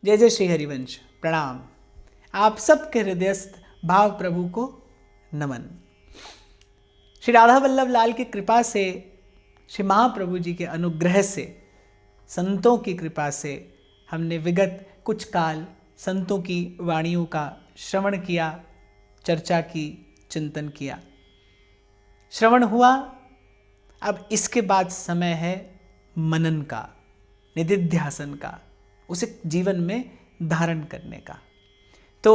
जय जय श्री हरिवंश। प्रणाम। आप सबके हृदयस्थ भाव प्रभु को नमन। श्री राधा वल्लभ लाल की कृपा से, श्री महाप्रभु जी के अनुग्रह से, संतों की कृपा से हमने विगत कुछ काल संतों की वाणियों का श्रवण किया, चर्चा की, चिंतन किया। श्रवण हुआ, अब इसके बाद समय है मनन का, निधिध्यासन का, उसे जीवन में धारण करने का। तो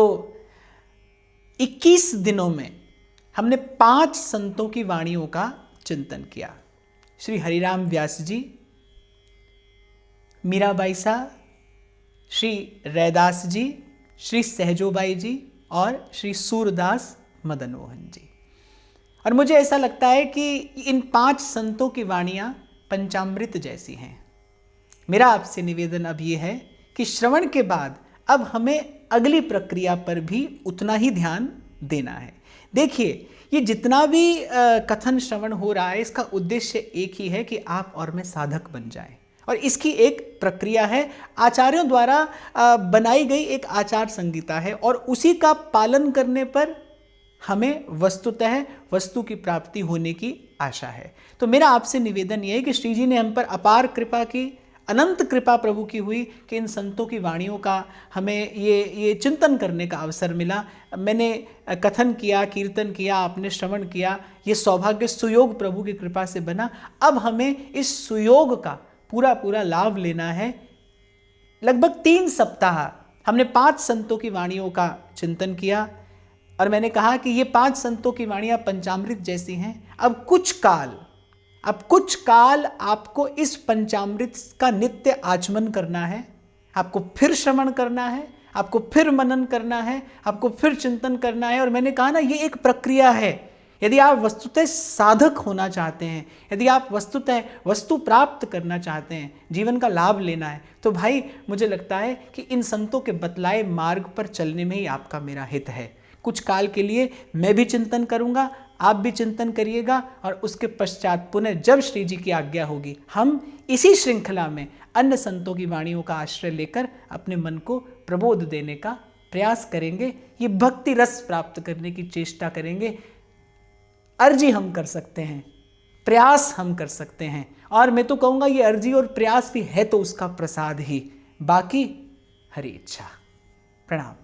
21 दिनों में हमने 5 संतों की वाणियों का चिंतन किया। श्री हरिराम व्यास जी, मीराबाई साहब, श्री रैदास जी, श्री सहजोबाई जी और श्री सूरदास मदन मोहन जी। और मुझे ऐसा लगता है कि इन 5 संतों की वाणियां पंचामृत जैसी हैं। मेरा आपसे निवेदन अब ये है कि श्रवण के बाद अब हमें अगली प्रक्रिया पर भी उतना ही ध्यान देना है। देखिए, ये जितना भी कथन श्रवण हो रहा है, इसका उद्देश्य एक ही है कि आप और मैं साधक बन जाएं। और इसकी एक प्रक्रिया है, आचार्यों द्वारा बनाई गई एक आचार संहिता है, और उसी का पालन करने पर हमें वस्तुतः वस्तु की प्राप्ति होने की आशा है। तो मेरा आपसे निवेदन यह है कि श्री जी ने हम पर अपार कृपा की, अनंत कृपा प्रभु की हुई कि इन संतों की वाणियों का हमें ये चिंतन करने का अवसर मिला। मैंने कथन किया, कीर्तन किया, आपने श्रवण किया, ये सौभाग्य सुयोग प्रभु की कृपा से बना। अब हमें इस सुयोग का पूरा लाभ लेना है। लगभग 3 सप्ताह हमने 5 संतों की वाणियों का चिंतन किया, और मैंने कहा कि ये 5 संतों की वाणियाँ पंचामृत जैसी हैं। अब कुछ काल आपको इस पंचामृत का नित्य आचमन करना है। आपको फिर श्रवण करना है, आपको फिर मनन करना है, आपको फिर चिंतन करना है। और मैंने कहा ना, ये एक प्रक्रिया है। यदि आप वस्तुतः साधक होना चाहते हैं, यदि आप वस्तुतः वस्तु प्राप्त करना चाहते हैं, जीवन का लाभ लेना है, तो भाई मुझे लगता है कि इन संतों के बतलाए मार्ग पर चलने में ही आपका मेरा हित है। कुछ काल के लिए मैं भी चिंतन करूंगा, आप भी चिंतन करिएगा, और उसके पश्चात पुनः जब श्री जी की आज्ञा होगी, हम इसी श्रृंखला में अन्य संतों की वाणियों का आश्रय लेकर अपने मन को प्रबोध देने का प्रयास करेंगे। ये भक्ति रस प्राप्त करने की चेष्टा करेंगे। अर्जी हम कर सकते हैं, प्रयास हम कर सकते हैं, और मैं तो कहूँगा ये अर्जी और प्रयास भी है तो उसका प्रसाद ही, बाकी हरि इच्छा। प्रणाम।